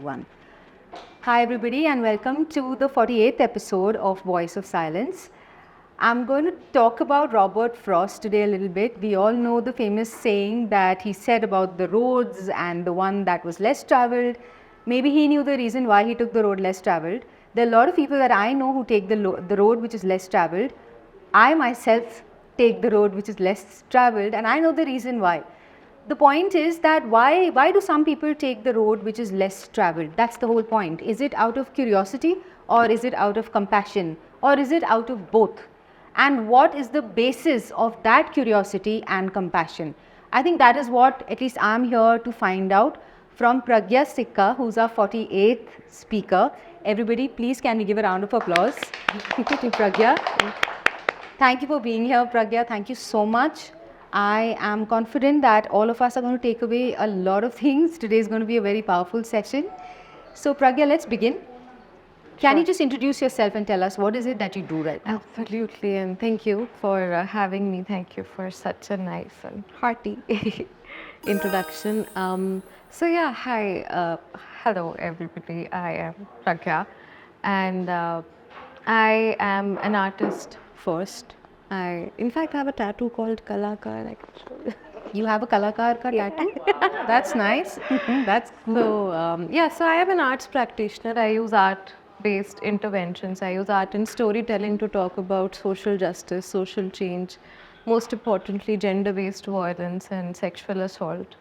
One. Hi, everybody, and welcome to the 48th episode of Voice of Silence. I'm going to talk about Robert Frost today a little bit. We all know the famous saying that he said about the roads and the one that was less traveled. Maybe he knew the reason why he took the road less traveled. There are a lot of people that I know who take the road which is less traveled. I myself take the road which is less traveled, and I know the reason why. The point is that why do some people take the road which is less traveled? That's the whole point. Is it out of curiosity, or is it out of compassion, or is it out of both? And what is the basis of that curiosity and compassion? I think that is what at least I'm here to find out from Pragya Sikka, who's our 48th speaker. Everybody, please can we give a round of applause to Pragya. Thank you for being here, Pragya. Thank you so much. I am confident that all of us are going to take away a lot of things. Today is going to be a very powerful session. So, Pragya, let's begin. Can you just introduce yourself and tell us what is it that you do right now? Absolutely, and thank you for having me. Thank you for such a nice and hearty introduction. Hello everybody. I am Pragya, and I am an artist first. I, in fact, have a tattoo called Kalakar. I can show you. You have a Kalakar ka tattoo? That's nice. That's cool. So I am an arts practitioner. I use art-based interventions. I use art and storytelling to talk about social justice, social change, most importantly, gender-based violence and sexual assault.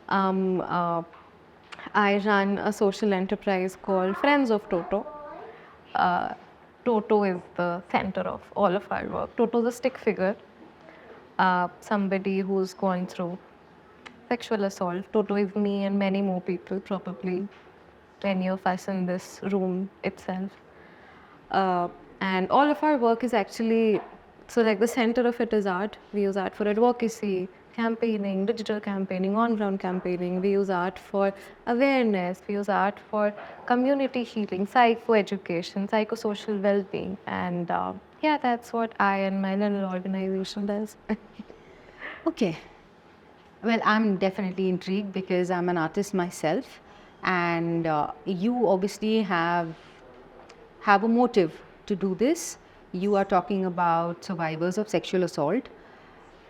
I run a social enterprise called Friends of Toto. Toto is the center of all of our work. Toto is a stick figure, somebody who's gone through sexual assault. Toto is me and many more people, probably 20 of us in this room itself. And all of our work is actually, so like the center of it is art. We use art for advocacy, campaigning, digital campaigning, on-ground campaigning. We use art for awareness. We use art for community healing, psychoeducation, psychosocial well-being. And that's what I and my little organization does. Okay. Well, I'm definitely intrigued because I'm an artist myself, and you obviously have a motive to do this. You are talking about survivors of sexual assault.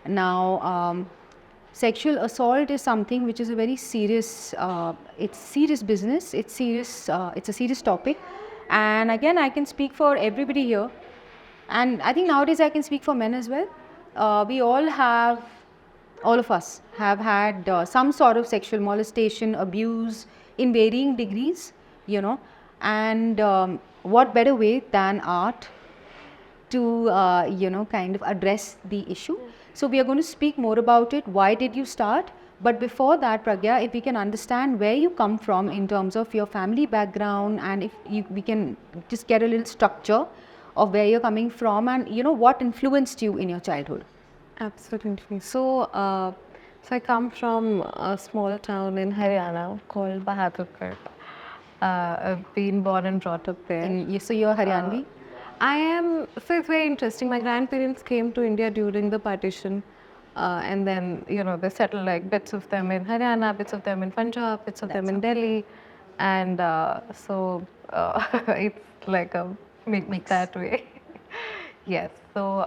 Now, sexual assault is something which is a very serious, it's serious business. It's serious. It's a serious topic, and again, I can speak for everybody here, and I think nowadays I can speak for men as well. All of us have had some sort of sexual molestation, abuse in varying degrees, and what better way than art to kind of address the issue. So we are going to speak more about it. Why did you start? But before that, Pragya, if we can understand where you come from in terms of your family background, and if we can just get a little structure of where you're coming from, and what influenced you in your childhood. Absolutely. So I come from a small town in Haryana called Bahadurgarh. I've been born and brought up there. And so you're Haryanvi? I am. So it's very interesting. My grandparents came to India during the partition, and then they settled like bits of them in Haryana, bits of them in Punjab, bits of them in Delhi, and it's like a mix that way. Yes. So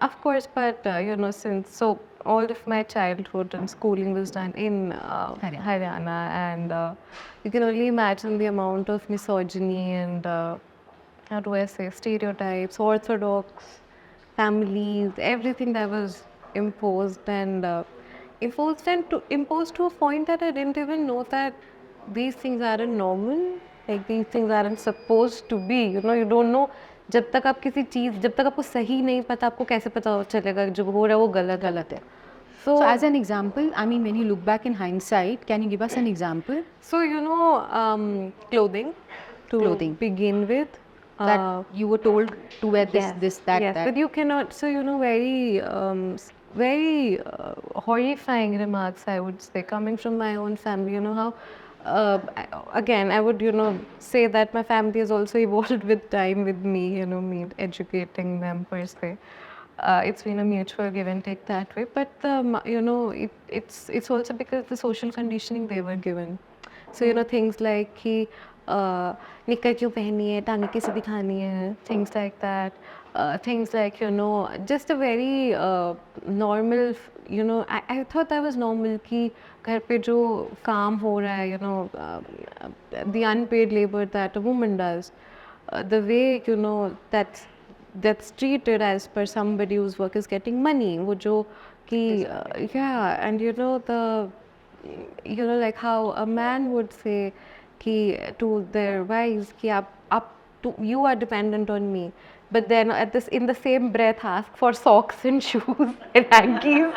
of course, but since all of my childhood and schooling was done in Haryana, and you can only imagine the amount of misogyny and how do I say, stereotypes, orthodox families, everything that was imposed and imposed to a point that I didn't even know that these things aren't normal, like these things aren't supposed to be. You don't know. जब तक आप किसी चीज़, जब तक आपको सही नहीं पता, आपको कैसे पता चलेगा जो हो रहा है वो गलत है. So as an example, I mean, when you look back in hindsight, can you give us an example? So clothing to begin with. That you were told to wear this, that. But you cannot. So very horrifying remarks, I would say, coming from my own family. How. Again, I would, say that my family has also evolved with time with me, me educating them per se. It's been a mutual give and take that way. But, it's also because the social conditioning they were given. So things like कि निक्कर क्यों पहनी है, टांगे कैसे दिखानी है, things like that. Things like just a very normal, I thought that was normal कि घर पे जो काम हो रहा है, the unpaid labor that a woman does, the way that's treated as per somebody whose work is getting money, वो जो कि yeah, and the like how a man would say ki, to their wives ki up to you are dependent on me, but then at this in the same breath ask for socks and shoes and hankies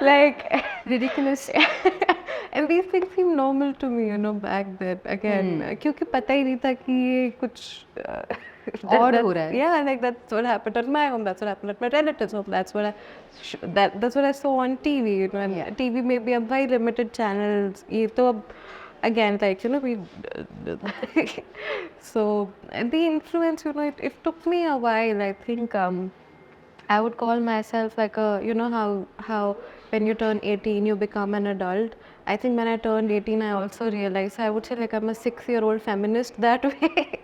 like Ridiculous. and these things seem normal to me back then again क्योंकि पता ही नहीं था कि ये कुछ और हो रहा है. yeah, like that's what happened at my home, that's what happened at my relatives' home, that's what that's what I saw on TV, and TV may be a very limited channels. ये तो अब again like we so the influence it took me a while. I think I would call myself like a how when you turn 18 you become an adult. I think when I turned 18 I also realized I would say like I'm a 6-year-old feminist that way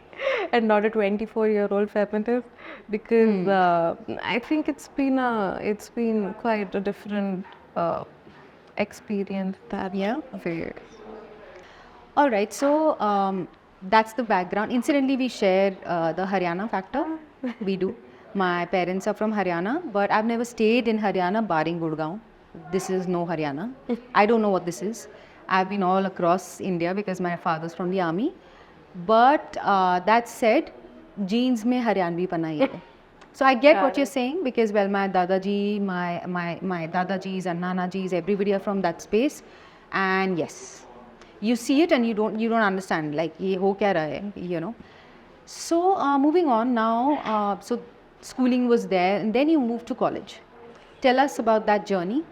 and not a 24-year-old feminist because I think it's been quite a different experience that way. All right, so that's the background. Incidentally, we share the Haryana factor. We do. My parents are from Haryana, but I've never stayed in Haryana barring Gurgaon. This is no Haryana. I don't know what this is. I've been all across India because my father's from the army. But that said, genes mein Haryanvi pana hi hai. So I get what you're saying because well, my Dadaji, my Dadajis and Nanajis, everybody are from that space, and yes, you see it and you don't understand like ye ho kya raha hai, So moving on now, so schooling was there and then you moved to college. Tell us about that journey.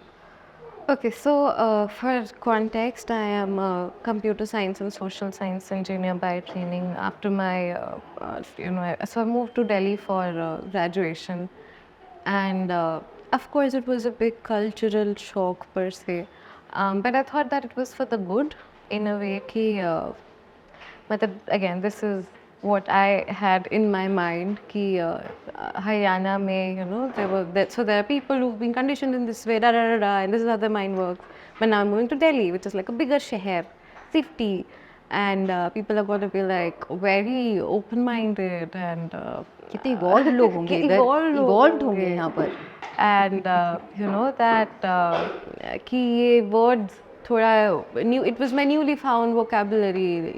Okay, so for context, I am a computer science and social science engineer by training. After my, so I moved to Delhi for graduation, and of course it was a big cultural shock per se, but I thought that it was for the good in a way. But again, this is what I had in my mind कि Haryana में there are people who've been conditioned in this way and this is how the mind works. But now I'm moving to Delhi, which is like a bigger शहर, city, and people are going to be like very open-minded and कितने evolved लोग होंगे इधर, evolved होंगे यहाँ पर. And that कि ये words थोड़ा new, it was my newly found vocabulary,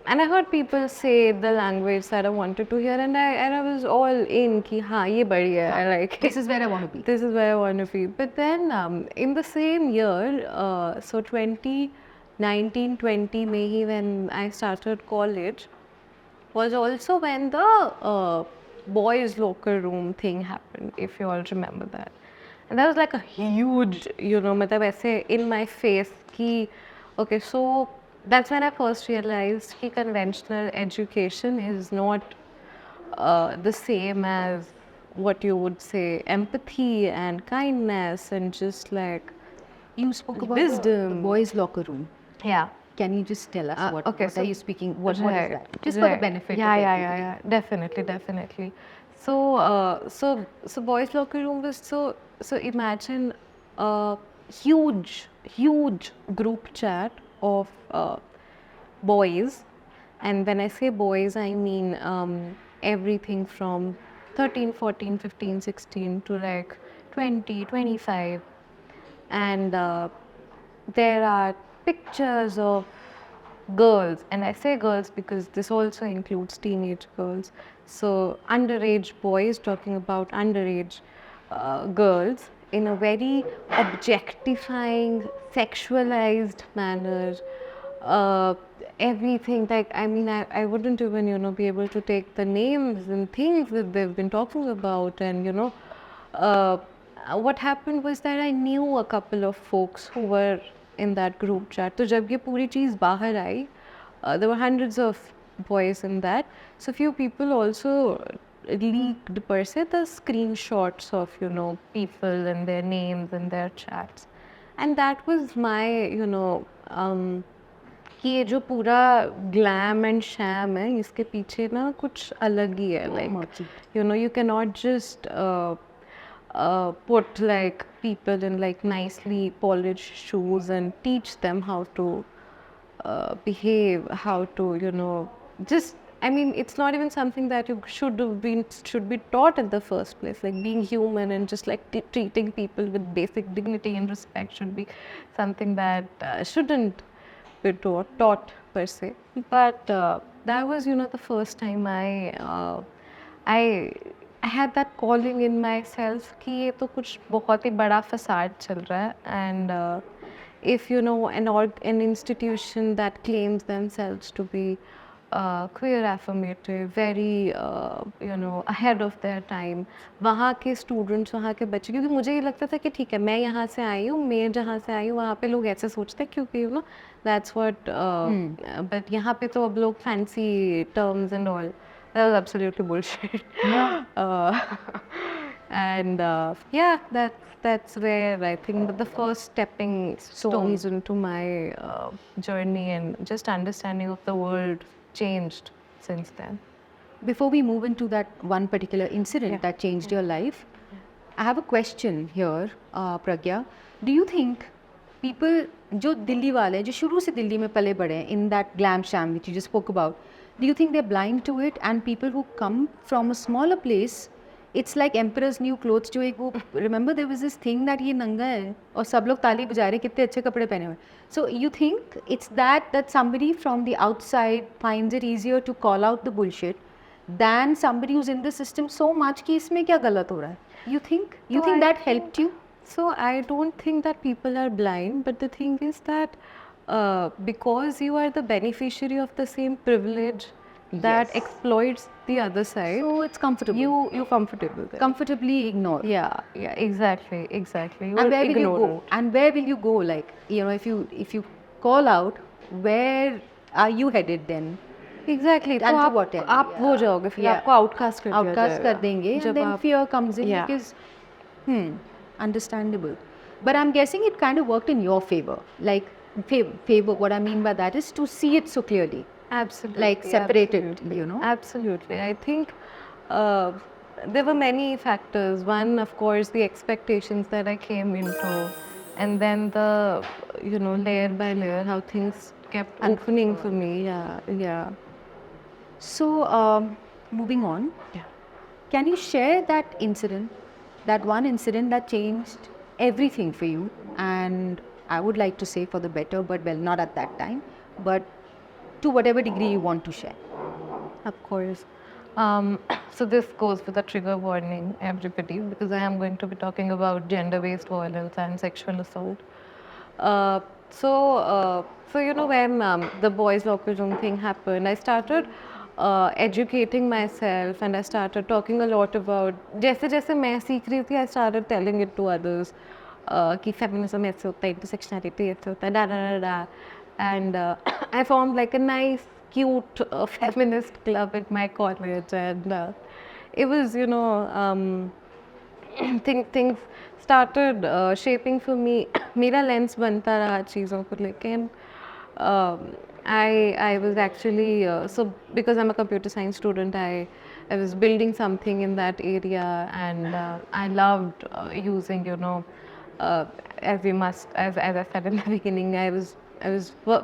and I heard people say the language that I wanted to hear, and I was all in कि हाँ ये बढ़िया है, I like This is where I want to be. this is where I want to be. But then in the same year, so 2019-20 maybe when I started college, was also when the boys' locker room thing happened, if you all remember that. And that was like a huge, मतलब ऐसे in my face कि okay, so that's when I first realized that conventional education is not the same as what you would say empathy and kindness and just like You spoke about wisdom. the boys' locker room. Yeah. Can you just tell us what okay, are you speaking? What is Right, that? Just for the right. benefit. Yeah, of yeah, everybody. yeah, yeah. Definitely. So boys' locker room was so imagine a huge group chat of boys, and when I say boys, I mean everything from 13, 14, 15, 16 to like 20, 25, and there are pictures of girls, and I say girls because this also includes teenage girls. So underage boys talking about underage girls in a very objectifying, sexualized manner. Everything like I wouldn't even be able to take the names and things that they've been talking about, and what happened was that I knew a couple of folks who were in that group chat. So जब ये पूरी चीज़ बाहर आई, there were hundreds of boys in that. So few people also leaked per se the screenshots of people and their names and their chats, and that was my कि ये जो पूरा glam and sham है इसके पीछे ना कुछ अलग ही है, like you know you cannot just put like people in like nicely polished shoes and teach them how to behave, how to, you know, just, I mean, it's not even something that you should be taught in the first place. Like being human and just like treating people with basic dignity and respect should be something that shouldn't be taught per se. But that was, you know, the first time I I had that calling in myself कि ये तो कुछ बहुत ही बड़ा फसाद चल रहा है, and if you know an institution that claims themselves to be queer affirmative, very you know ahead of their time, वहाँ के students, वहाँ के बच्चे, क्योंकि मुझे ये लगता था कि ठीक है मैं यहाँ से आई हूँ, मैं जहाँ से आई हूँ वहाँ पे लोग ऐसे सोचते हैं क्योंकि you know that's what but यहाँ पे तो अब लोग fancy terms and all, that was absolutely bullshit. Yeah. And yeah, that's where I think that the first stepping stones into my journey and just understanding of the world changed since then. Before we move into that one particular incident that changed your life, I have a question here, Pragya. Do you think people जो दिल्ली वाले हैं, जो शुरू से दिल्ली में पले बड़े हैं, in that glam sham which you just spoke about, do you think they're blind to it? And people who come from a smaller place, it's like emperor's new clothes. जो एक वो, remember there was this thing that ये नंगा है और सब लोग ताली बजा रहे हैं, कितने अच्छे कपड़े पहने हुए. So you think it's that somebody from the outside finds it easier to call out the bullshit than somebody who's in the system so much कि इसमें क्या गलत हो रहा है? You think I that helped you? So I don't think that people are blind, but the thing is that because you are the beneficiary of the same privilege that Yes. exploits the other side, So it's comfortable. you're comfortable there. Comfortably ignore. Yeah, exactly. And You're where will you go? ignorant. And where will you go? Like, you know, if you call out, where are you headed then? Exactly. And तो to what end? आप हो जाओगे, फिर Yeah. आपको outcast कर दिया Outcast जाएगा. कर देंगे, जब and then आप- fear comes in Yeah. because, understandable. But I'm guessing it kind of worked in your favor. Like, favor, what I mean by that is to see it so clearly. Absolutely. Like, separate it, absolutely. you know? Absolutely. I think there were many factors. One, of course, the expectations that I came into, and then the, you know, layer by layer, how things kept opening for me. Yeah. So, moving on. Yeah. Can you share that incident, that one incident that changed everything for you? And I would like to say for the better, but well, not at that time, but to whatever degree you want to share. Of course. So this goes with a trigger warning, everybody, because I am going to be talking about gender-based violence and sexual assault. So you know when the boys' locker room thing happened, I started educating myself and I started talking a lot about. जैसे जैसे मैं सीख रही थी, I started telling it to others कि feminism ऐसे होता है, intersectionality ऐसे होता है, da. And I formed like a nice, cute feminist club at my college, and it was, you know, things started shaping for me. मेरा lens बनता रहा चीज़ों को लेके, and I was actually so because I'm a computer science student, I was building something in that area, and I loved using, you know, as I said in the beginning, I was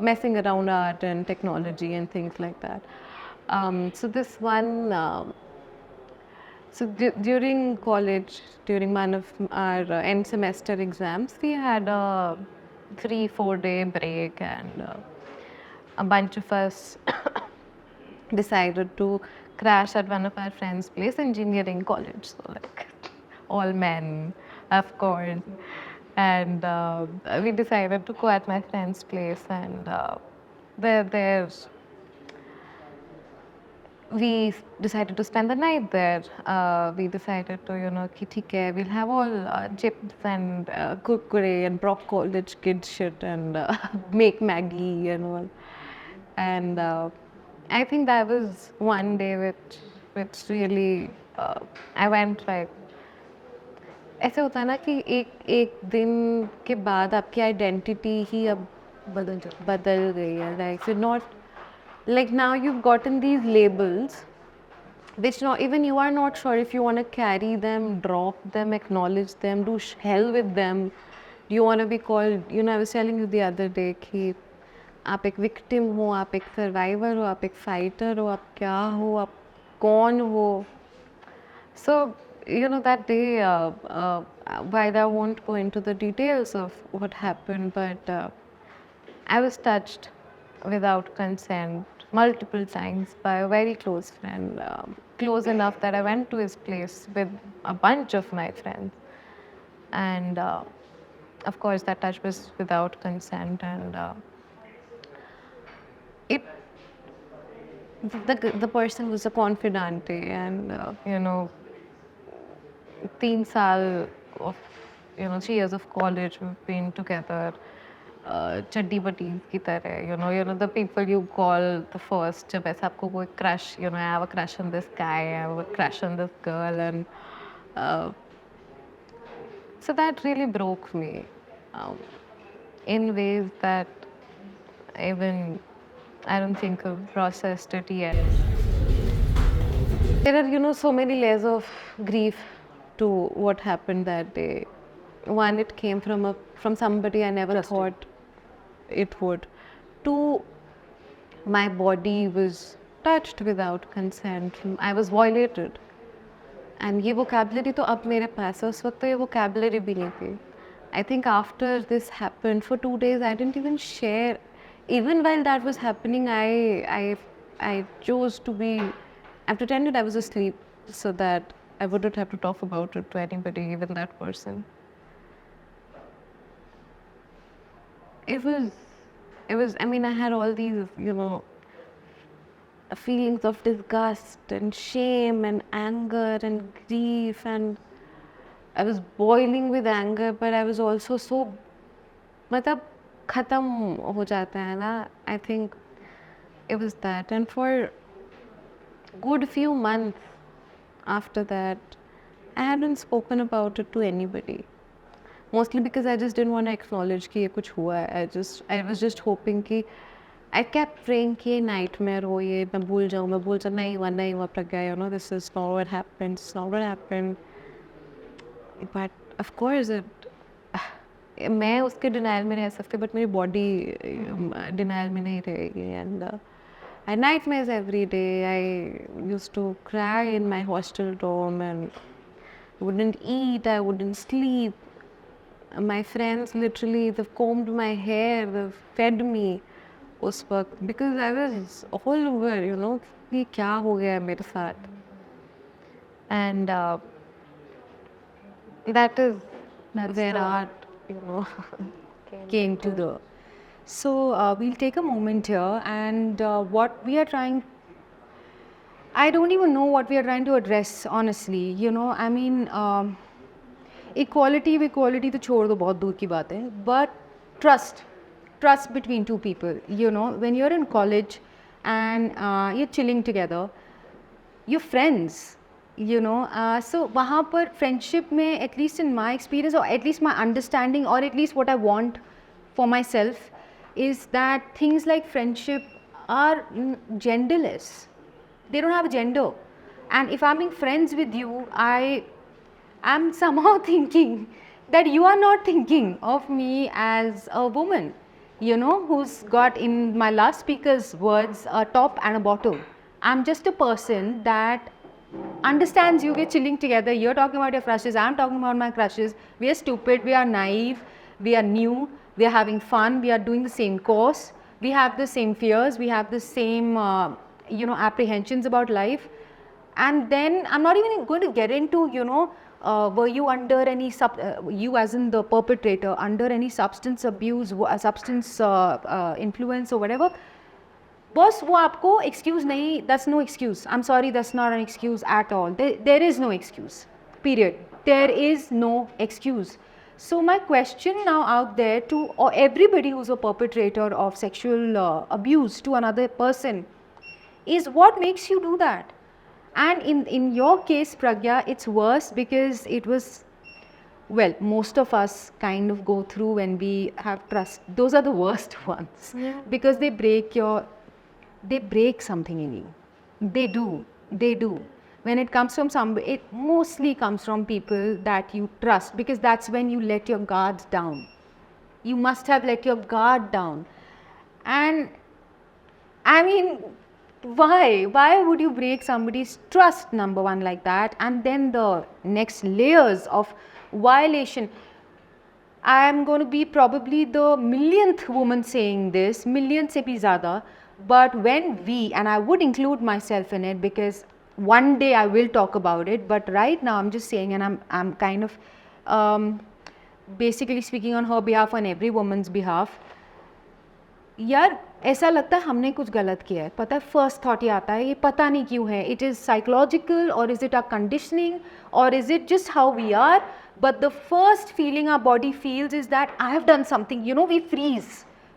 messing around art and technology and things like that. So this one, during college, during one of our end semester exams, we had a 3-4 day break, and a bunch of us decided to crash at one of our friends' place, engineering college. So like all men, of course. And we decided to go at my friend's place, and we decided to spend the night there. We decided to, you know, कि ठीक है, we'll have all chips and kurkure and Brock College kid shit, and make Maggie and all. And I think that was one day which really I went like, ऐसे होता है ना कि एक दिन के बाद आपकी आइडेंटिटी ही अब बदल गई है. Like you're not, like now you've gotten these labels which not even you are not sure if you want to carry them, drop them, acknowledge them, do hell with them. Do you want to be called, you know, I was telling you the other day कि आप एक victim हो, आप एक survivor हो, आप एक fighter हो, आप क्या हो, आप कौन हो. So, you know, that day, while I won't go into the details of what happened, but I was touched without consent multiple times by a very close friend, close enough that I went to his place with a bunch of my friends. And of course, that touch was without consent, and it the person was a confidante, and you know, 3 साल of, you know, 3 years of college we've been together. चड्डी बटीज की तरह, you know the people you call the first जब ऐसा आपको कोई crush, you know, I have a crush on this guy, I have a crush on this girl, and uh, so that really broke me um, in ways that even I don't think I've processed it yet. There are, you know, so many layers of grief to what happened that day. One, it came from somebody I never thought it would. Two, my body was touched without consent. I was violated. And ये vocabulary तो अब मेरे पास है, उस वक्त तो ये vocabulary भी नहीं थी. I think after this happened, for 2 days I didn't even share. Even while that was happening, I chose to be. I pretended I was asleep so that I wouldn't have to talk about it to anybody, even that person. It was. I mean, I had all these, you know, feelings of disgust and shame and anger and grief, and I was boiling with anger, but I was also so, मतलब खत्म हो जाता है ना. I think it was that, and for good few months after that, I hadn't spoken about it to anybody. Mostly because I just didn't want to acknowledge कि ये कुछ हुआ है. I was just hoping कि I kept praying कि ये nightmare हो, ये मैं भूल जाऊँ नहीं हुआ प्रज्ञा, you know, this is not what happened, it's not what happened. But of course मैं उसके denial में रह सकती, but मेरी body denial में नहीं रहेगी. And I had nightmares every day. I used to cry in my hostel dorm and wouldn't eat, I wouldn't sleep. My friends literally, they've combed my hair, they've fed me उस वक्त, because I was all over, you know, कि क्या हो गया है मेरे साथ. And that's where art, you know, Came to the. So we'll take a moment here, and what we are trying. I don't even know what we are trying to address, honestly. You know, I mean, equality तो छोड़ दो, बहुत दूर की बात है. But trust between two people. You know, when you're in college and you're chilling together, you're friends. You know, so वहाँ पर friendship में, at least in my experience, or at least my understanding, or at least what I want for myself, is that things like friendship are genderless. They don't have a gender. And if I'm being friends with you, I am somehow thinking that you are not thinking of me as a woman, you know, who's got, in my last speaker's words, a top and a bottom. I'm just a person that understands you. We're chilling together. You're talking about your crushes. I'm talking about my crushes. We are stupid. We are naive. We are new. We are having fun. We are doing the same course. We have the same fears. We have the same, you know, apprehensions about life. And then I'm not even going to get into, you know, were you under any you as in the perpetrator, under any substance abuse, substance influence or whatever. बस वो आपको excuse नहीं, that's no excuse. I'm sorry, that's not an excuse at all. There is no excuse, period. There is no excuse. So my question now out there to everybody who's a perpetrator of sexual abuse to another person is, what makes you do that? And in your case, Pragya, it's worse because it was well, most of us kind of go through when we have trust. Those are the worst ones because they break something in you. They do. When it comes from some, it mostly comes from people that you trust because that's when you let your guards down. You must have let your guard down. And I mean, why? Why would you break somebody's trust, number one, like that? And then the next layers of violation. I am going to be probably the millionth woman saying this, million se bhi zyada. But when we, and I would include myself in it because one day I will talk about it, but right now I'm just saying, and I'm kind of basically speaking on her behalf and every woman's behalf. यार ऐसा लगता है हमने कुछ गलत किया है, पता है फर्स्ट थॉट ये आता है, ये पता नहीं क्यों है, इट इज़ साइकोलॉजिकल और इज़ इट अ कंडीशनिंग और is it just how we are, but the first feeling our body feels is that I have done something, we freeze.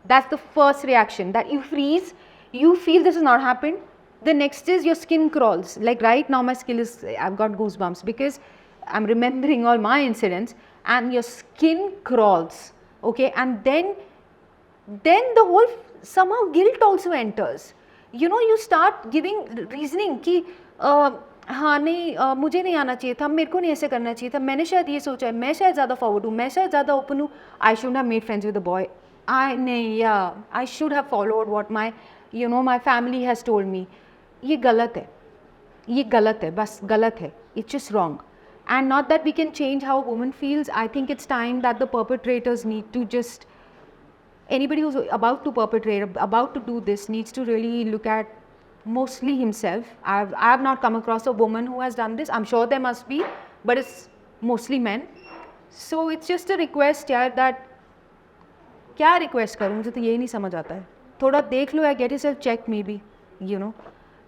That's the first reaction, that you freeze, you feel this has not happened. The next is your skin crawls. Like right now my skin is, I've got goosebumps because I'm remembering all my incidents and your skin crawls, okay? And then the whole somehow guilt also enters. You start giving reasoning कि हाँ नहीं मुझे नहीं आना चाहिए था, मेरे को नहीं ऐसे करना चाहिए था, मैंने शायद ये सोचा है, मैं शायद ज़्यादा फॉरवर्ड हूँ, मैं शायद ज़्यादा ओपन हूँ, I should have made friends with the boy, I should have followed what my family has told me. ये गलत है, ये गलत है, बस गलत है, it's just wrong. And not that we can change how a woman feels. I think it's time that the perpetrators need to just, anybody who's about to perpetrate, about to do this, needs to really look at mostly himself. I have not come across a woman who has done this. I'm sure there must be, but it's mostly men. So it's just a request यार, that क्या request करूँ, मुझे तो यही नहीं समझ आता है. थोड़ा देख लो या get yourself checked maybe,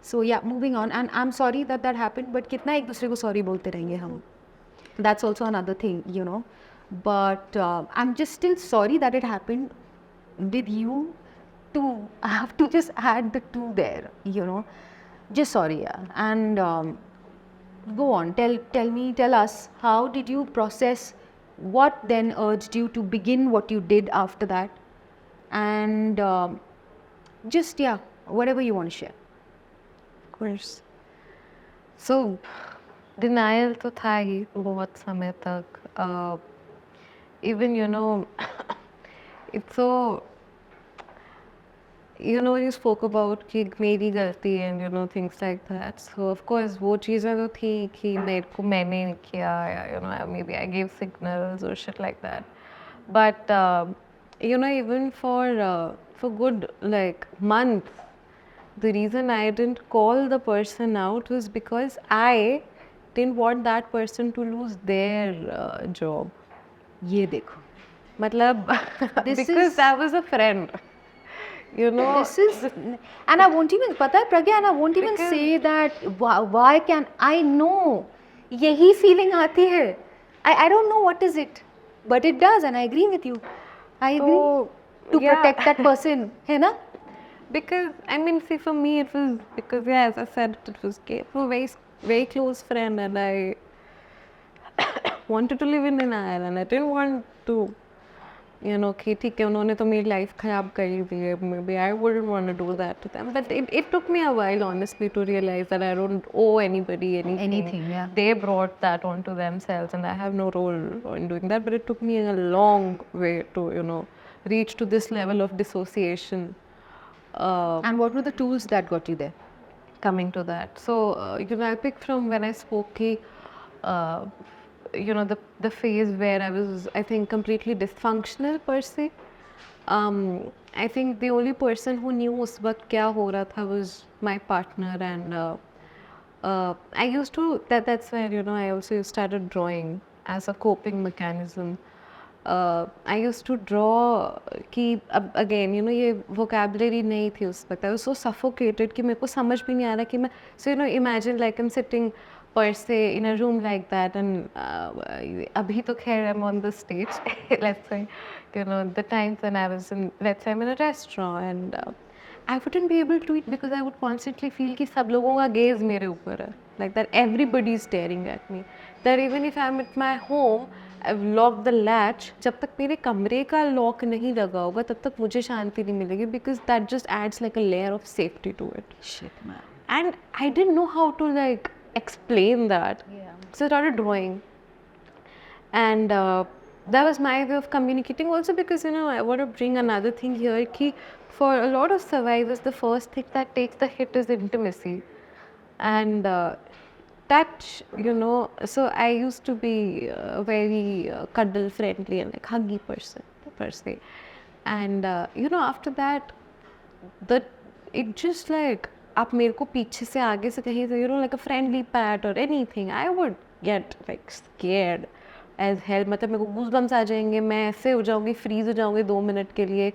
So yeah, moving on. And I'm sorry that happened, but कितना एक दूसरे को sorry बोलते रहेंगे हम. That's also another thing, But I'm just still sorry that it happened with you too. I have to just add the two there, Just sorry, yeah. And go on, tell us, how did you process, what then urged you to begin what you did after that? And just, yeah, whatever you want to share. Of course. So, denial तो था ही बहुत समय तक. Even it's so, you spoke about कि मेरी गलती and things like that. So of course वो चीज़ें तो थी कि मैंने नहीं किया, या maybe I gave signals or shit like that. But even for good like months, the reason I didn't call the person out was because I didn't want that person to lose their job. ये देखो, मतलब because I was a friend. This is, and I won't even, पता है Pragya, and I won't even say that why can I know यही feeling आती है. I don't know what is it, but it does, and I agree with you. I agree to protect that person, है ना? Because see, for me it was because as I said, it was a very very close friend, and I wanted to live in denial, and I didn't want to, कि ठीक है उन्होंने तो मेरी life खराब करी हुई है, maybe I wouldn't want to do that to them. But it took me a while, honestly, to realize that I don't owe anybody anything. Yeah. They brought that onto themselves, and I have no role in doing that. But it took me a long way to reach to this level of dissociation. And what were the tools that got you there? Coming to that, so I picked from when I spoke the phase where I was, I think, completely dysfunctional per se. I think the only person who knew उस वक्त क्या हो रहा था was my partner, and I used to, that's where I also started drawing as a coping mechanism. I used to draw कि again ये vocabulary नहीं थी उस वक्त. I was so suffocated कि मेरे को समझ भी नहीं आ रहा कि मैं, so imagine like I'm sitting per se in a room like that, and abhi to khair I'm on the stage. Let's say the times when I was in, let's say I'm in a restaurant, and I wouldn't be able to eat because I would constantly feel कि सब लोगों का gaze मेरे ऊपर है, like that everybody is staring at me. That even if I'm at my home I've locked the latch. जब तक मेरे कमरे का लॉक नहीं लगा होगा तब तक मुझे शांति नहीं मिलेगी, because that just adds like a layer of safety to it. Shit, man. And I didn't know how to like explain that. Yeah. So I started drawing. And that was my way of communicating also, because I want to bring another thing here ki for a lot of survivors, the first thing that takes the hit is intimacy. And touch, so I used to be very cuddle friendly and like huggy person per se. And after that, the it just like आप मेरे को पीछे से आगे से कहीं से like a friendly pat or anything, I would get like scared as hell. मतलब मेरे को goosebumps आ जाएंगे, मैं ऐसे हो जाऊंगी, freeze हो जाऊंगी 2 मिनट के लिए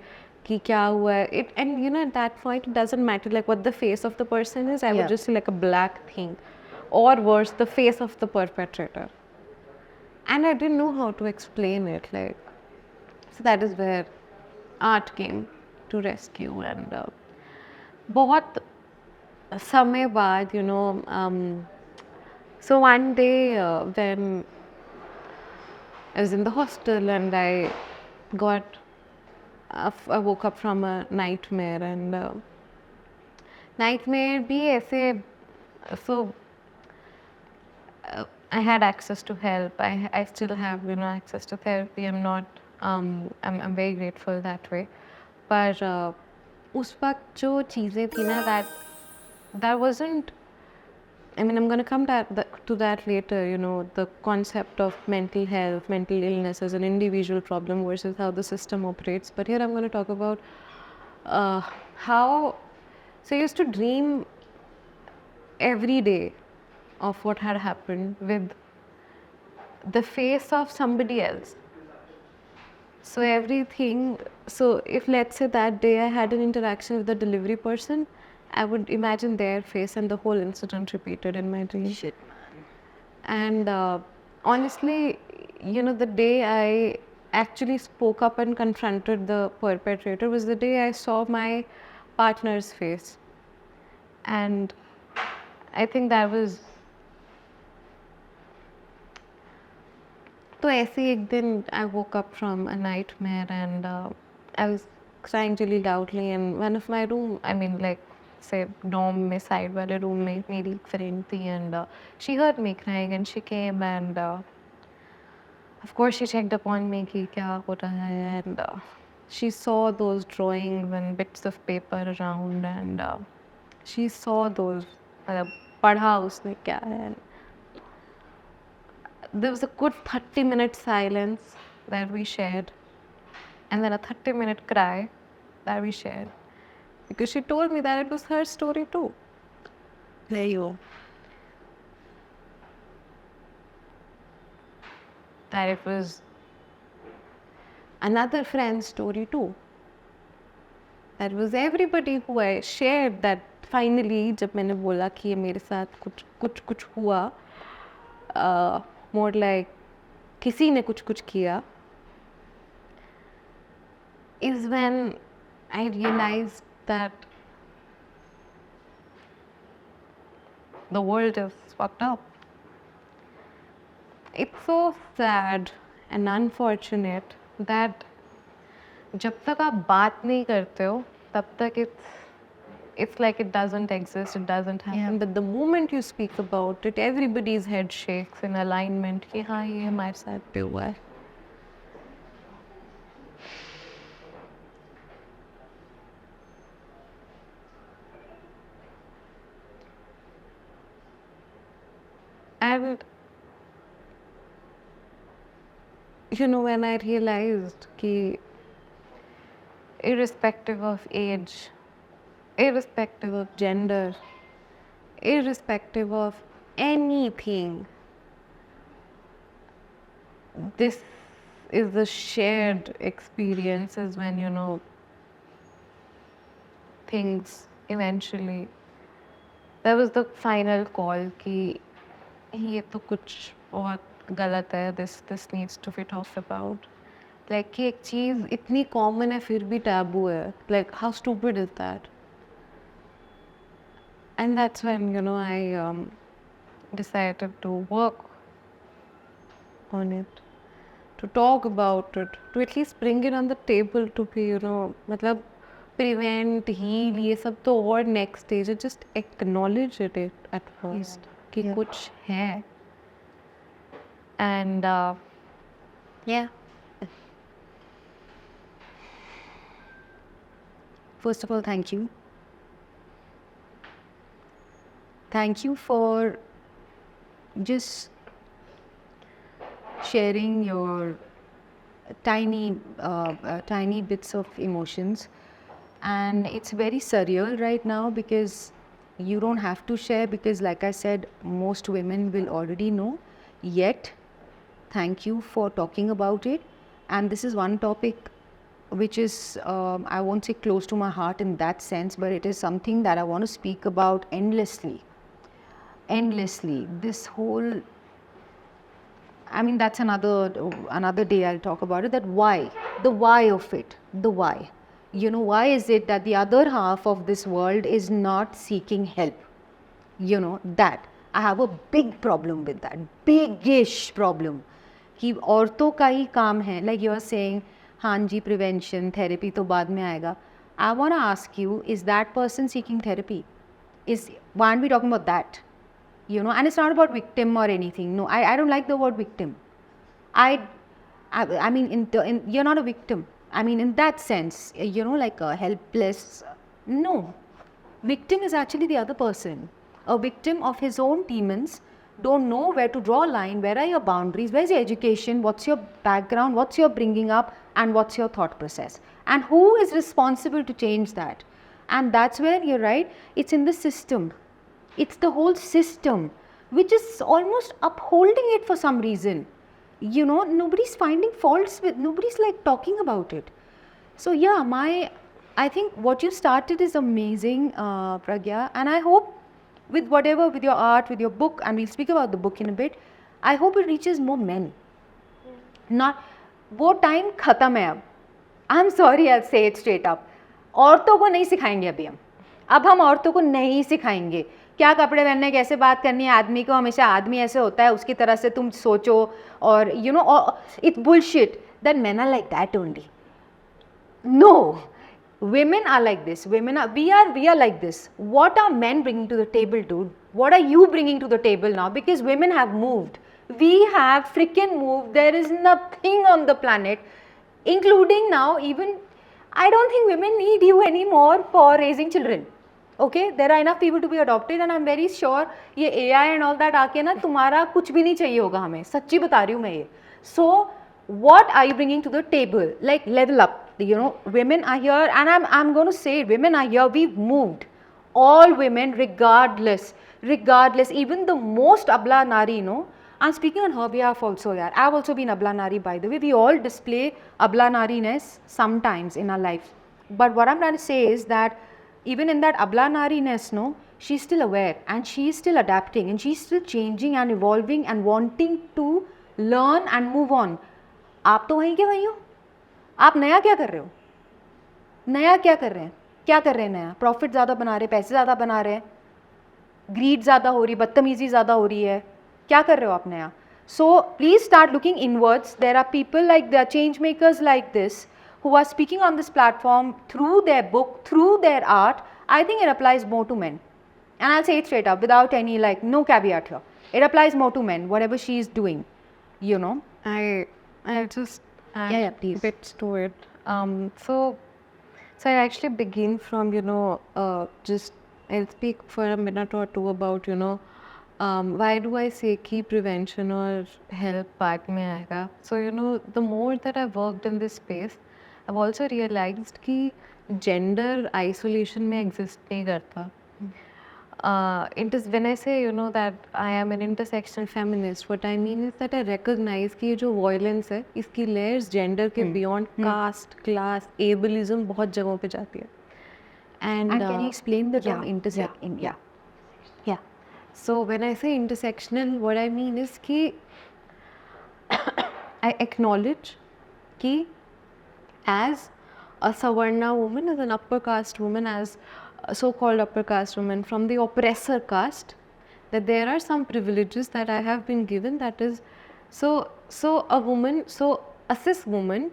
कि क्या हुआ है. And at that point it doesn't matter like what the face of the person is. I would Yeah. just see like a black thing, or worse, the face of the perpetrator. And I didn't know how to explain it. Like, so that is where art came to rescue. And बहुत समय बाद, so one day when I was in the hostel and I woke up from a nightmare. And nightmare भी ऐसे, so I had access to help. I still have access to therapy. I'm very grateful that way. पर उस वक्त जो चीज़ें थी ना, that wasn't, I mean, I'm going to come to that later, the concept of mental health, mental illness as an individual problem versus how the system operates. But here I'm going to talk about how, so I used to dream every day of what had happened with the face of somebody else. So everything, so if let's say that day I had an interaction with the delivery person, I would imagine their face and the whole incident repeated in my dream. Shit, man. And honestly, the day I actually spoke up and confronted the perpetrator was the day I saw my partner's face. And I think that was, तो ऐसे ही एक दिन I woke up from a nightmare and I was crying really loudly in one of my room. I mean, like, say dorm में side वाले room में मेरी friend थी, and she heard me crying and she came and of course she checked upon me कि क्या हो रहा है, and she saw those drawings and bits of paper around, and she saw those, मतलब पढ़ा उसने क्या है. And there was a good 30-minute silence that we shared, and then a 30-minute cry that we shared, because she told me that it was her story too. There you go. That it was another friend's story too. That was everybody who I shared that finally, जब मैंने बोला कि ये मेरे साथ कुछ हुआ, more like किसी ने कुछ किया, is when I realized that the world is fucked up. It's so sad and unfortunate that जब तक आप बात नहीं करते हो तब तक it's like it doesn't exist, it doesn't happen. Yeah. But the moment you speak about it, everybody's head shakes in alignment कि हाँ ये हमारे साथ भी हुआ है. And when I realized कि irrespective of age, irrespective of gender, irrespective of anything, this is the shared experiences when things eventually, that was the final call कि ये तो कुछ बहुत गलत है, this needs to be talked about. Like कि एक चीज़ इतनी common है फिर भी taboo है. Like how stupid is that? And that's when I decided to work on it. to talk about it, to at least bring it on the table to be, मतलब prevent, heal, ये सब तो और next stage है, just acknowledge it at first कि कुछ है. And yeah. First of all, thank you. Thank you for just sharing your tiny bits of emotions. And it's very surreal right now because you don't have to share, because like I said, most women will already know. Yet, thank you for talking about it. And this is one topic which is, I won't say close to my heart in that sense, but it is something that I want to speak about endlessly. This whole, I mean, that's another day I'll talk about it. That why, the why of it, the why. You know, why is it that the other half of this world is not seeking help? You know, that I have a big problem with that, big-ish problem. कि औरतों का ही काम है, like you are saying, हाँ जी, prevention, therapy तो बाद में आएगा. I want to ask you, is that person seeking therapy? Why aren't we talking about that? You know, and it's not about victim or anything. No, I don't like the word victim. I mean, you're not a victim. I mean, in that sense, you know, like a helpless. No, victim is actually the other person. A victim of his own demons, don't know where to draw a line, where are your boundaries, where's your education, what's your background, what's your bringing up, and what's your thought process. And who is responsible to change that? And that's where you're right, it's in the system. It's the whole system which is almost upholding it for some reason. You know, nobody's finding faults with, nobody's like talking about it. So yeah, I think what you started is amazing, Pragya, and I hope with whatever, with your art, with your book, and we'll speak about the book in a bit, I hope it reaches more men. Not, वो time खत्म है अब. I am sorry, आई से it straight up. औरतों को नहीं सिखाएंगे अभी हम. अब हम औरतों को नहीं सिखाएंगे क्या कपड़े पहनने, कैसे बात करनी है. आदमी को हमेशा आदमी ऐसे होता है, उसकी तरह से तुम सोचो. और you know, it's bullshit that men are like that only. No, women are like this. We are like this. What are men bringing to the table, dude? What are you bringing to the table now? Because women have moved. We have freaking moved. There is nothing on the planet, including now even, I don't think women need you anymore for raising children. Okay, there are enough people to be adopted, and I'm very sure ये AI and all that आके ना तुम्हारा कुछ भी नहीं चाहिए होगा हमें. सच्ची बता रही हूँ मैं ये. So what are you bringing to the table? Like, level up. You know, women are here, and I'm going to say it, women are here. We've moved. All women, regardless, even the most abla nari, you know. I'm speaking on her behalf also, yeah. I've also been abla nari, by the way. We all display abla nariness sometimes in our life. But what I'm trying to say is that even in that abla nariness, no, she's still aware, and she's still adapting, and she's still changing and evolving and wanting to learn and move on. आप तो वहीं के वहीं हो. आप नया क्या कर रहे हो? नया क्या कर रहे हैं? क्या कर रहे हैं नया? प्रॉफिट ज़्यादा बना रहे हैं, पैसे ज़्यादा बना रहे हैं, ग्रीड ज़्यादा हो रही, बदतमीज़ी ज़्यादा हो रही है. क्या कर रहे हो आप नया? So please start looking inwards. There are people like the change makers like this who are speaking on this platform through their book, through their art. I think it applies more to men. And I'll say it straight up without any, like, no caveat here. It applies more to men, whatever she is doing, you know. I just add Yeah, please. bits to it. So I actually begin from, just I'll speak for a minute or two about, why do I say key prevention or help part mein aayega. So, the more that I've worked in this space, I've also realized कि gender isolation में exist नहीं करता. When I say, that I am an intersectional feminist, what I mean is that I recognize कि ये जो violence है, इसकी layers gender के beyond caste, class, ableism बहुत जगहों पे जाती है. And can you explain the term intersect? Yeah. So when I say intersectional, what I mean is कि I acknowledge कि as a Savarna woman, as an upper caste woman, as a so-called upper caste woman from the oppressor caste, that there are some privileges that I have been given that is So a cis woman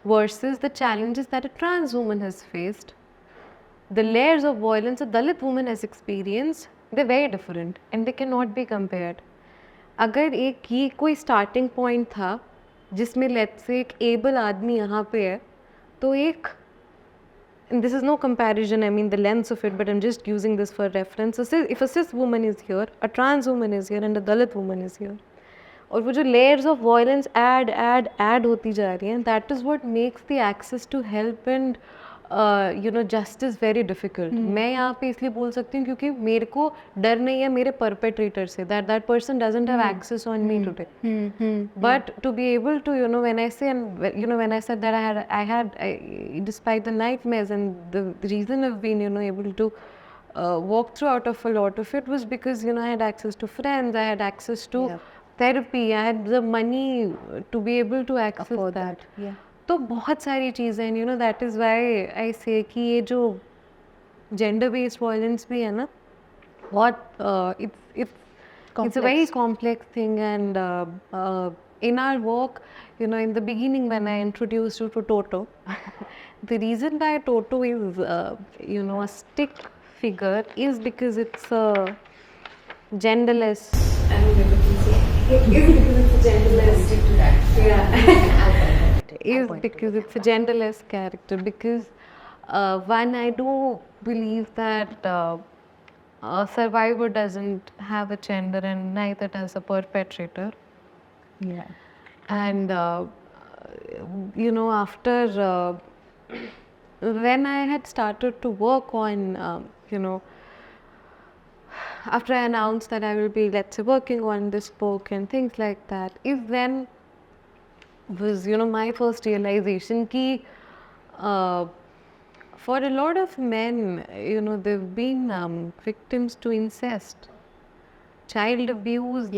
versus the challenges that a trans woman has faced, the layers of violence a Dalit woman has experienced, they're very different and they cannot be compared. अगर एक ये कोई starting point था जिसमें let's say एक able आदमी यहाँ पे है तो एक, and this is no comparison, I mean the length of it, but I'm just using this for reference. So if a cis woman is here, a trans woman is here and a Dalit woman is here, और वो जो layers of violence add होती जा रही हैं, that is what makes the access to help and justice very difficult. मैं यहाँ पे इसलिए बोल सकती हूँ क्योंकि मेरे को डर नहीं है मेरे perpetrator से, that person doesn't have access on me today. But to be able to, when I say, and when I said that despite the nightmares, and the reason I've been, able to walk through out of a lot of it was because, I had access to friends, I had access to therapy, I had the money to be able to access that. Yeah. तो बहुत सारी चीज़ें हैं, that is why I say कि ये जो gender based violence भी है ना, बहुत it's a very complex thing, and in our work, in the beginning when I introduced you to Toto, the reason why Toto is a stick figure is because it's a genderless. I mean, it's because it's a genderless. Stick to that. Yeah. Is because it's a genderless character, because one, I do believe that a survivor doesn't have a gender and neither does a perpetrator. Yeah. And after when I had started to work on after I announced that I will be, let's say, working on this book and things like that, is then was my first realization ki for a lot of men, they've been victims to incest. Child abuse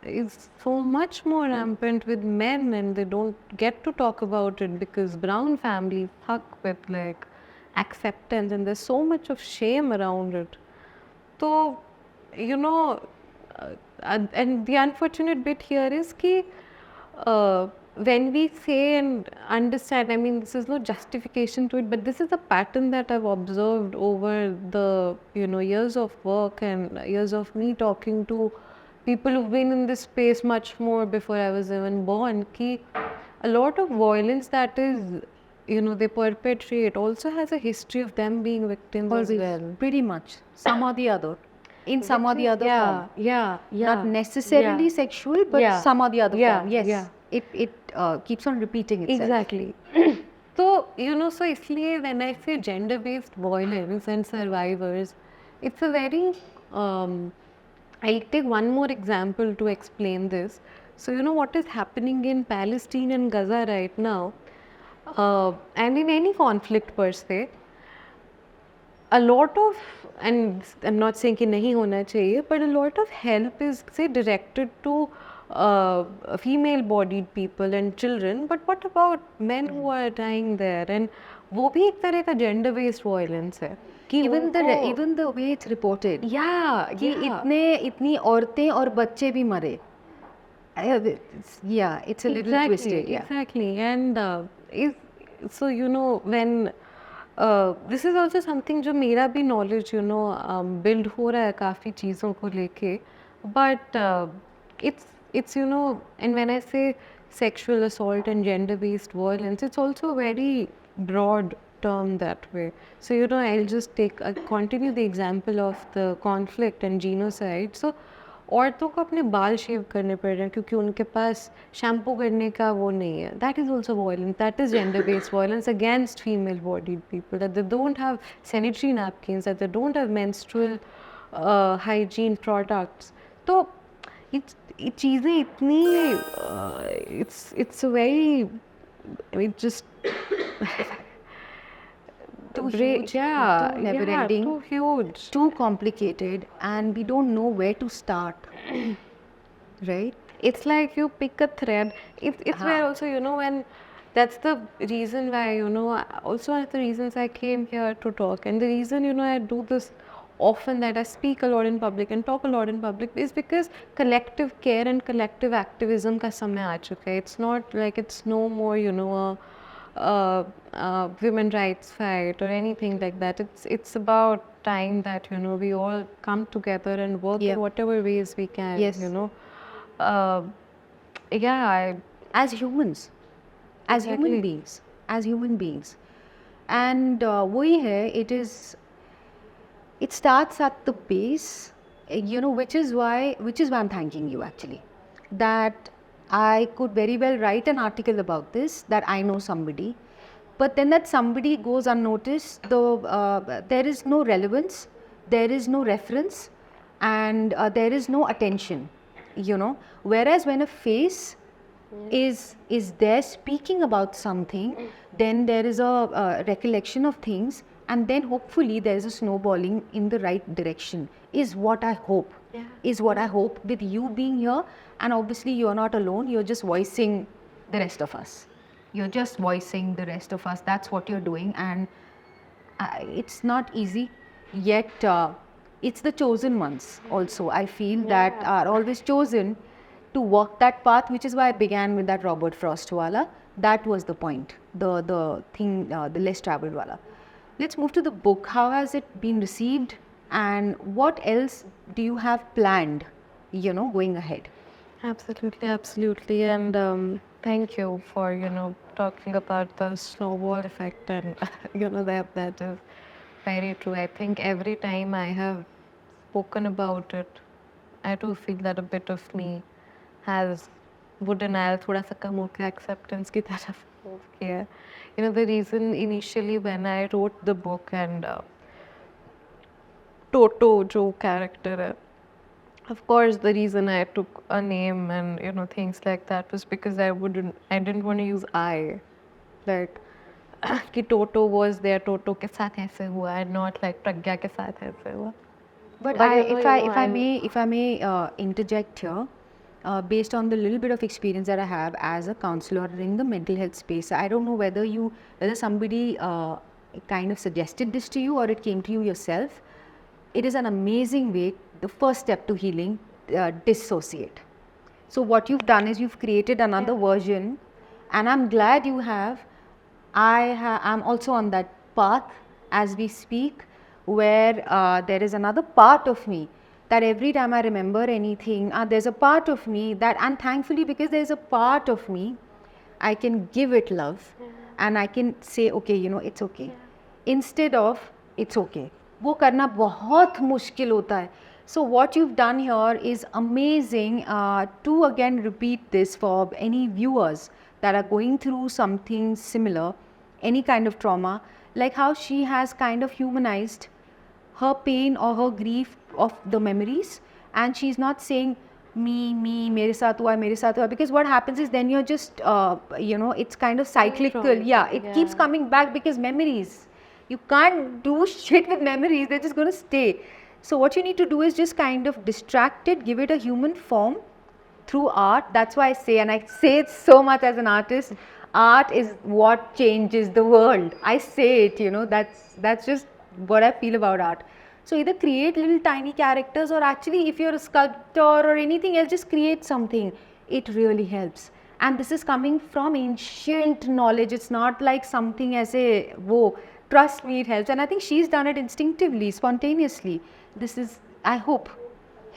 is so much more rampant with men, and they don't get to talk about it because brown families fuck with like acceptance, and there's so much of shame around it. So, and the unfortunate bit here is ki when we say and understand, I mean, this is no justification to it, but this is a pattern that I've observed over the years of work and years of me talking to people who've been in this space much more before I was even born. Ki a lot of violence that is they perpetrate also has a history of them being victims as well. Pretty much, some or the other. In some or the other form. Yeah. Not necessarily sexual, but some or the other form. Yes. Yeah. It keeps on repeating itself. Exactly. So, so isliye when I say gender-based violence and survivors, it's a very, I'll take one more example to explain this. So, what is happening in Palestine and Gaza right now, and in any conflict per se, a lot of, and I'm not saying कि नहीं होना चाहिए, but a lot of help is say directed to female bodied people and children, but what about men who are dying there? And वो भी एक तरह का gender based violence है. Even the way it's reported. कि इतनी औरतें और बच्चे भी मरे. It's a little twisted. Exactly. And so when this is also something जो मेरा भी knowledge build हो रहा है काफ़ी चीज़ों को लेके, but it's and when I say sexual assault and gender based violence, it's also a very broad term that way. So I'll just continue the example of the conflict and genocide. So औरतों को अपने बाल शेव करने पड़ रहे हैं क्योंकि उनके पास शैम्पू करने का वो नहीं है. That is also violence. That is gender-based violence against female-bodied people. That they don't have sanitary napkins, that they don't have menstrual hygiene products. So ये चीज़ें इतनी it's a very, I mean, just too huge, too never-ending, too huge, too complicated, and we don't know where to start. Right? It's like you pick a thread. It's where also when that's the reason why also one of the reasons I came here to talk, and the reason I do this often that I speak a lot in public and talk a lot in public is because collective care and collective activism का समय आ चुका है. It's not like it's no more, you know, a women rights fight or anything like that. It's about time that, you know, we all come together and work Yeah. in whatever ways we can. Yes. You know, uh, yeah, As humans, as human Exactly. beings, as human beings. And वही है, it starts at the base, you know, which is why I'm thanking you actually. That I could very well write an article about this, that I know somebody, but then that somebody goes unnoticed, there is no relevance, there is no reference, and there is no attention, you know. Whereas when a face is there speaking about something, then there is a recollection of things, and then hopefully there is a snowballing in the right direction, is what I hope. Is what I hope with you being here. And obviously you're not alone, you're just voicing the rest of us, you're just voicing the rest of us. That's what you're doing. And it's not easy, yet it's the chosen ones also, I feel, that are always chosen to walk that path, which is why I began with that Robert Frost wala. That was the point, the thing, the less traveled wala. Let's move to the book. How has it been received, and what else do you have planned, you know, going ahead? Absolutely, absolutely. And thank you for, you know, talking about the snowball effect. And, you know, that is very true. I think every time I have spoken about it, I do feel that a bit of me has wooden oil थोड़ा सा कम होकर acceptance की तरफ move किया. You know, the reason initially when I wrote the book and Toto जो character है, of course, the reason I took a name and, you know, things like that was because I didn't want to use I. Like, कि Toto was there, Toto के साथ ऐसे हुआ, and not like Pragya के साथ ऐसे हुआ. But But I, you know, if I may interject here, based on the little bit of experience that I have as a counselor in the mental health space, I don't know whether somebody kind of suggested this to you or it came to you yourself. It is an amazing way, the first step to healing, dissociate. So what you've done is you've created another version, and I'm glad you have. I'm also on that path as we speak, where there is another part of me that every time I remember anything, there's a part of me that, and thankfully because there's a part of me, I can give it love, and I can say, okay, you know, it's okay, instead of it's okay. वो करना बहुत मुश्किल होता है. So what you've done here is amazing. To again repeat this for any viewers that are going through something similar, any kind of trauma, like how she has kind of humanized her pain or her grief of the memories, and she's not saying me, मेरे साथ हुआ, because what happens is then you're just you know, it's kind of cyclical. It keeps coming back because memories, you can't do shit with memories, they're just going to stay. So what you need to do is just kind of distract it, give it a human form through art. That's why I say, and I say it so much as an artist, art is what changes the world. I say it, you know, that's just what I feel about art. So either create little tiny characters, or actually if you're a sculptor or anything else, just create something. It really helps. And this is coming from ancient knowledge. It's not like something as a, whoa, trust me, it helps. And I think she's done it instinctively, spontaneously. This is, I hope,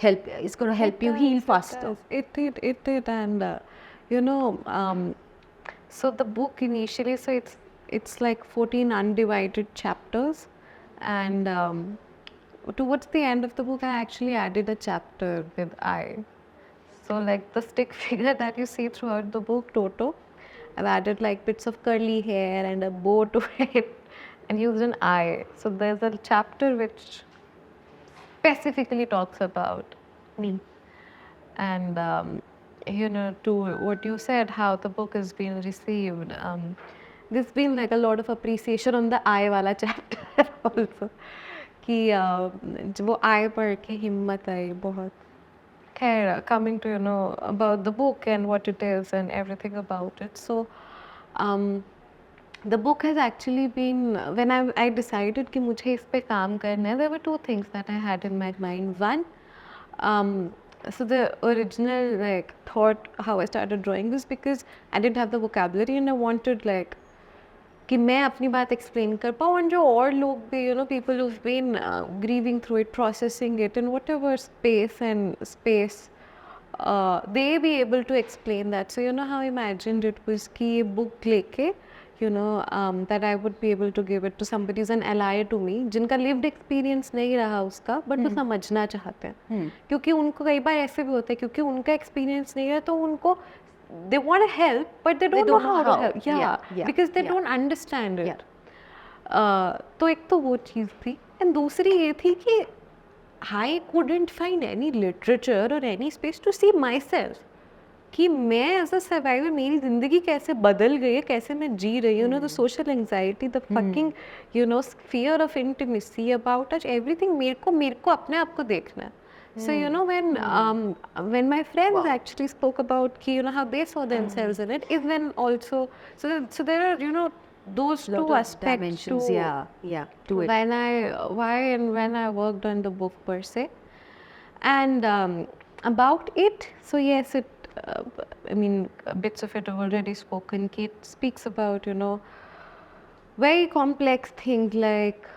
it's going to help you heal faster. It did, and you know, so the book initially, so it's like 14 undivided chapters, and towards the end of the book, I actually added a chapter with I. So like the stick figure that you see throughout the book, Toto, I've added like bits of curly hair and a bow to it, and used an I. So there's a chapter which specifically talks about me. And you know, to what you said, how the book has been received, there's been like a lot of appreciation on the I wala chapter also. कि वो I पढ़ के हिम्मत आई बहुत. खैर, coming to, you know, about the book and what it is and everything about it. So The book has actually been when I decided कि मुझे इस पे काम करना है. There were two things that I had in my mind. One, so the original like thought how I started drawing was because I didn't have the vocabulary and I wanted like कि मैं अपनी बात explain कर पाऊँ और जो और लोग भी people who've been grieving through it, processing it in whatever space they be able to explain that. So how I imagined it was कि ये book लेके that I would be able to give it to somebody who's an ally to me जिनका lived experience नहीं रहा उसका but वो समझना चाहते हैं क्योंकि उनको कई बार ऐसे भी होता है क्योंकि उनका experience नहीं है तो उनको they want to help but they don't know how to help because they don't understand it तो एक तो वो चीज़ थी and दूसरी ये थी कि I couldn't find any literature or any space to see myself कि मैं एज अ सर्वाइवर मेरी ज़िंदगी कैसे बदल गई है कैसे मैं जी रही हूँ the social anxiety the fucking fear of intimacy about touch everything मेरे को अपने आप को देखना है. So when my friends actually spoke about how they saw themselves in it is when also so there are those two aspects to to it. When I worked on the book per se and about it, so yes it I mean bits of it have already spoken. It speaks about very complex things like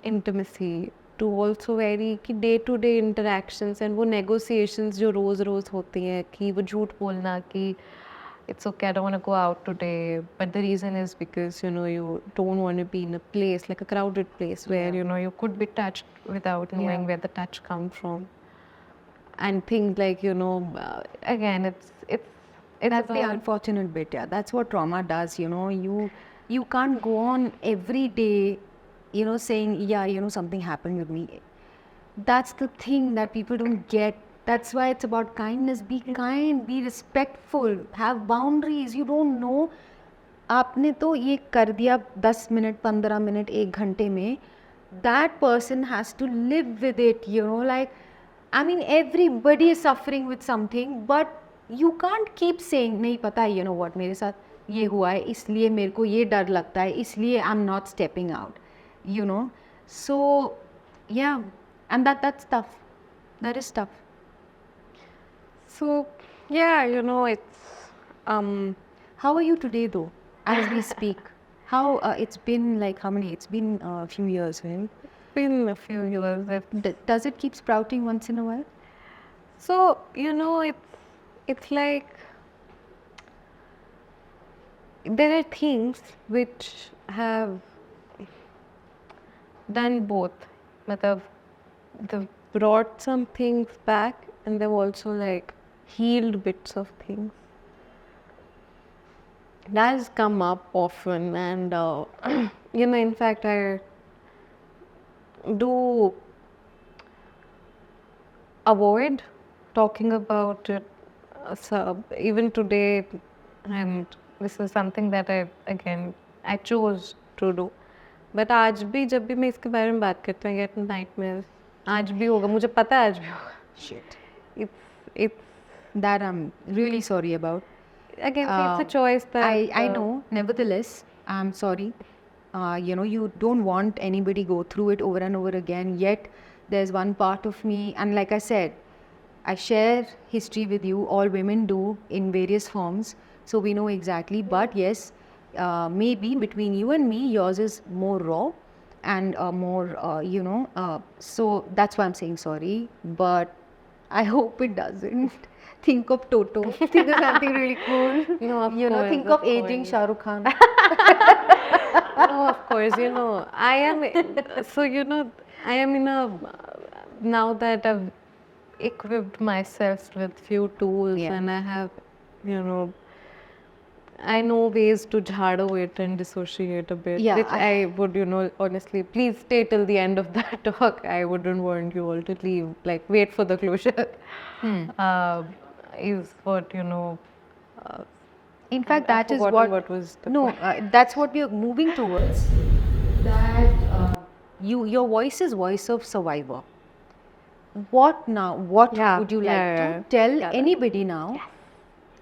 intimacy to also very कि day to day interactions and वो negotiations जो रोज़ होती हैं कि वो झूठ बोलना कि it's okay, I don't want to go out today, but the reason is because you don't want to be in a place like a crowded place where you could be touched without knowing where the touch comes from, and things like again it's That's the unfortunate bit. That's what trauma does. You can't go on every day saying something happened with me. That's the thing that people don't get. That's why it's about kindness. Be kind, be respectful, have boundaries. You don't know आपने तो ये कर दिया 10 minute 15 minute 1 घंटे में. That person has to live with it, like I mean everybody is suffering with something, but you can't keep saying नहीं पता है what मेरे साथ ये हुआ है इसलिए मेरे को ये डर लगता है इसलिए I'm not stepping out, so yeah, and that's tough. That is tough. So yeah, it's how are you today though as we speak? How it's been like how many? It's been a few years, right? been a few years. Does it keep sprouting once in a while? So it's like there are things which have done both. They've brought some things back and they've also like healed bits of things. That has come up often and in fact I do avoid talking about it even today, and this is something that I chose to do. But आज भी जब भी मैं इसके बारे में बात करती हूँ I get nightmares. आज भी होगा, मुझे पता है आज भी होगा. Shit. It's that I'm really sorry about. Again, it's a choice that I know. Nevertheless, I'm sorry. You don't want anybody go through it over and over again. Yet there's one part of me, and like I said, I share history with you. All women do in various forms, so we know exactly. But yes, maybe between you and me, yours is more raw and more, so that's why I'm saying sorry. But I hope it doesn't. Think of Toto. Think of something really cool. No, of course, think of aging Shah Rukh Khan. No, of course, I am. So I am in a now that I've equipped myself with few tools and I have, I know ways to jhado it and dissociate a bit. Yeah, which I would, honestly, please stay till the end of that talk. I wouldn't want you all to leave. Like, wait for the closure. Is what, In fact, that is what was the no, that's what we are moving towards. That your voice is voice of survivor. What now? What would you like to tell anybody now?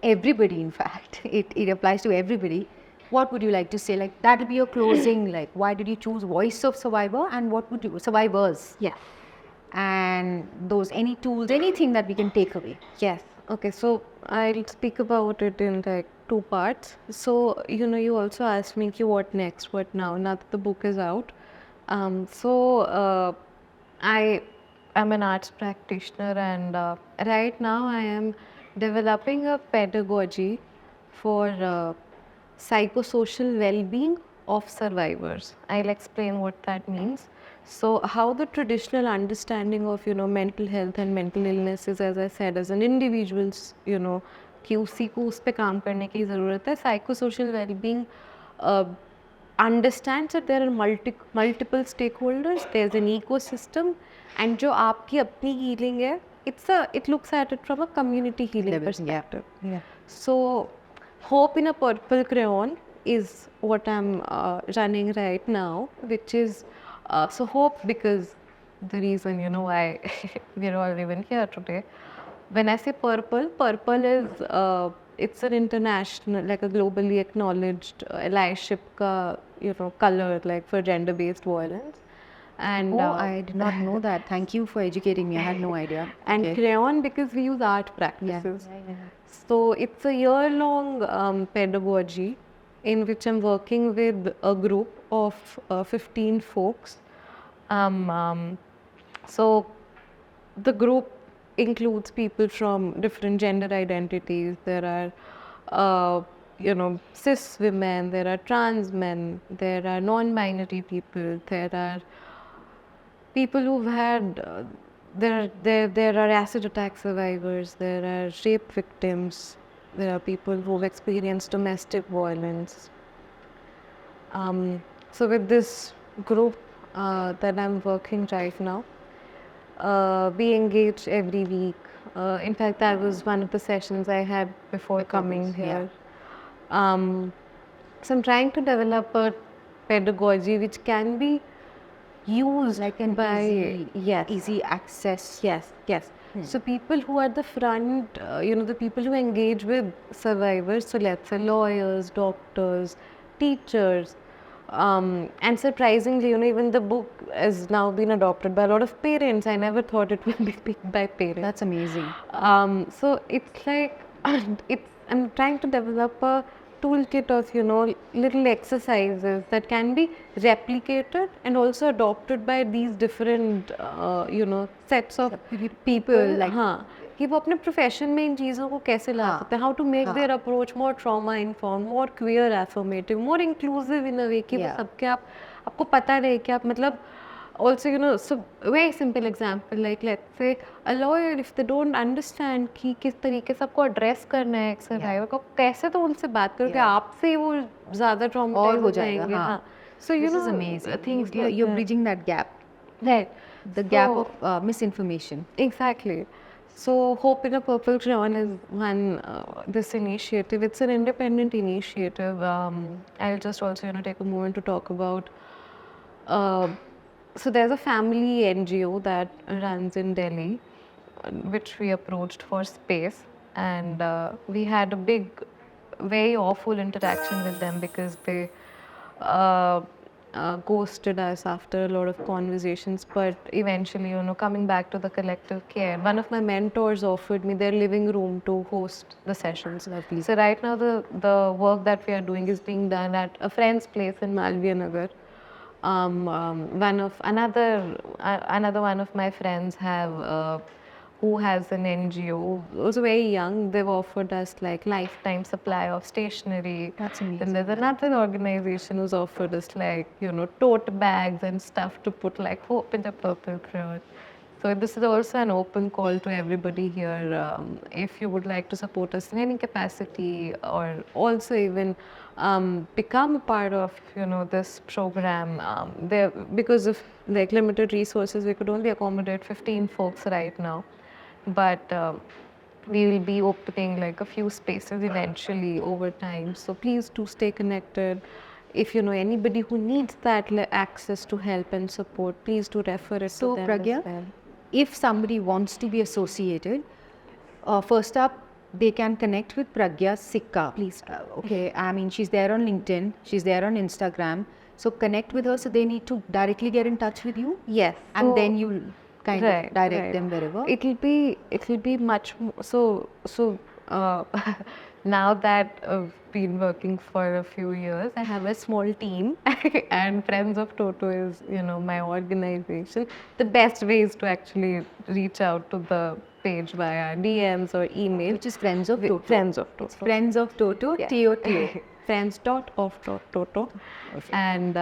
everybody, in fact, it applies to everybody, what would you like to say? Like, that will be your closing. Like, why did you choose Voice of Survivor, and what would you, Survivors? Yeah. And those, any tools, anything that we can take away. Yes. Okay. So I'll speak about it in like two parts. So you also asked me, "Ki, what next? What now?" Now that the book is out, I am an arts practitioner, and right now I am developing a pedagogy for psychosocial well-being of survivors. I'll explain what that means. So, how the traditional understanding of mental health and mental illness is, as I said, as an individual's कि उसी को उस पे काम करने की ज़रूरत है. Psychosocial well-being understands that there are multiple stakeholders, there's an ecosystem, and जो आपकी अपनी healing है, it looks at it from a community healing Level, perspective. Yeah. So, Hope in a Purple Crayon is what I'm running right now, which is so Hope, because the reason why we're all even here today. When I say purple is it's an international, like a globally acknowledged allyship ka, color, like for gender-based violence. And Oh, I did not know that. Thank you for educating me. I had no idea. and Okay. crayon, because we use art practices. So it's a year-long pedagogy in which I'm working with a group of 15 folks. So the group includes people from different gender identities. There are, cis women, there are trans men, there are non-binary people, there are people who've had there are acid attack survivors, there are rape victims, there are people who've experienced domestic violence. So with this group that I'm working right now, we engage every week. In fact, that was one of the sessions I had before coming here. So I'm trying to develop a pedagogy which can be used Like an by easy access. Yes. So people who are the front, the people who engage with survivors, so let's say lawyers, doctors, teachers, and surprisingly, even the book has now been adopted by a lot of parents. I never thought it would be picked by parents. That's amazing. So it's like I'm trying to develop a toolkit of little exercises that can be replicated and also adopted by these different sets of people. like- हाँ कि वो अपने profession में इन चीज़ों को कैसे ला सकते हैं, how to make their approach more trauma informed, more queer affirmative, more inclusive in a way कि वो Yeah. सबके आपको पता रहे कि आप मतलब also so very simple example, like let's say a lawyer, if they don't understand कि किस तरीके से आपको address करना है एक survivor को, कैसे तो उनसे बात करो कि आपसे वो ज़्यादा और traumatized हो जाएगा, जाएंगे. हाँ. So This is amazing. things You're, like you're that. bridging that gap, Right. the gap So- of misinformation. Exactly. So Hope in a Purple Crayon is one this initiative. It's an independent initiative. I'll just also take a moment to talk about. So there's a family NGO that runs in Delhi, which we approached for space, and we had a big, very awful interaction with them because they ghosted us after a lot of conversations. But eventually, coming back to the collective care, one of my mentors offered me their living room to host the sessions. Lovely. So right now, the work that we are doing is being done at a friend's place in Malviya Nagar. Another one of my friends who has an NGO, also very young. They've offered us like lifetime supply of stationery. That's amazing. Then there's another organization who's offered us like tote bags and stuff to put like Hope in the Purple Crayon. So this is also an open call to everybody here. If you would like to support us in any capacity, or also even become a part of this program, because of like limited resources, we could only accommodate 15 folks right now. But we will be opening like a few spaces eventually over time. So please do stay connected. If you know anybody who needs that access to help and support, please do refer it So, to them Pragya, as well. if somebody wants to be associated, first up, they can connect with Pragya Sikka. Please. Okay, I mean, she's there on LinkedIn, she's there on Instagram. So connect with her. So they need to directly get in touch with you, Yes. and so- then you'll kind of Right, direct right. them wherever. It'll be much more, so now that I've been working for a few years, I have a small team and Friends of Toto is, my organization. The best way is to actually reach out to the page via DMs or email. Which is Friends of Toto. Friends of Toto. It's Friends of Toto, Yeah. TOTO. Friends.of.toto. And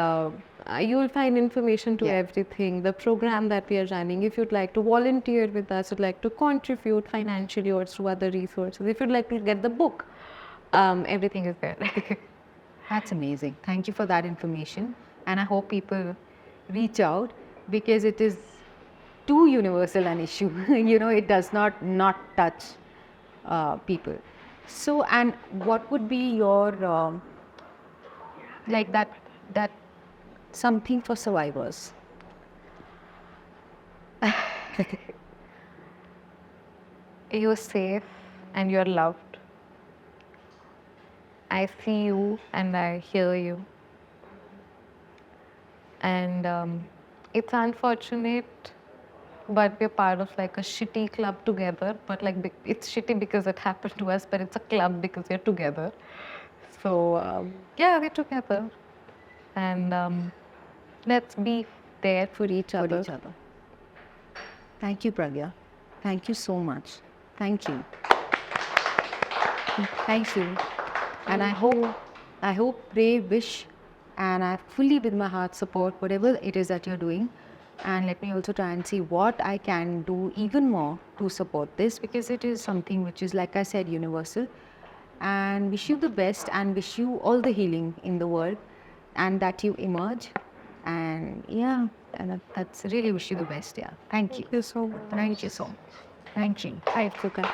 you will find information to Yeah. everything, the program that we are running. If you'd like to volunteer with us, you'd like to contribute financially or through other resources, if you'd like to get the book, everything is there. That's amazing. Thank you for that information. And I hope people reach out because it is too universal an issue. It does not touch people. So, and what would be your like that something for survivors? You're safe and you're loved. I see you and I hear you. And it's unfortunate, but we're part of like a shitty club together. But like it's shitty because it happened to us, but it's a club because we're together. So yeah, we're together, and let's be there for each For other. each other. Thank you, Pragya. Thank you so much. Thank you. Thank you. And I hope, pray, wish, and I fully with my heart support whatever it is that you're doing. And let me also try and see what I can do even more to support this because it is something which is, like I said, universal. And wish you the best and wish you all the healing in the world and that you emerge. And yeah, and that's really wish you the best. Yeah. Thank you. Thank you so much. Thank you so much. Thank you. I forgot.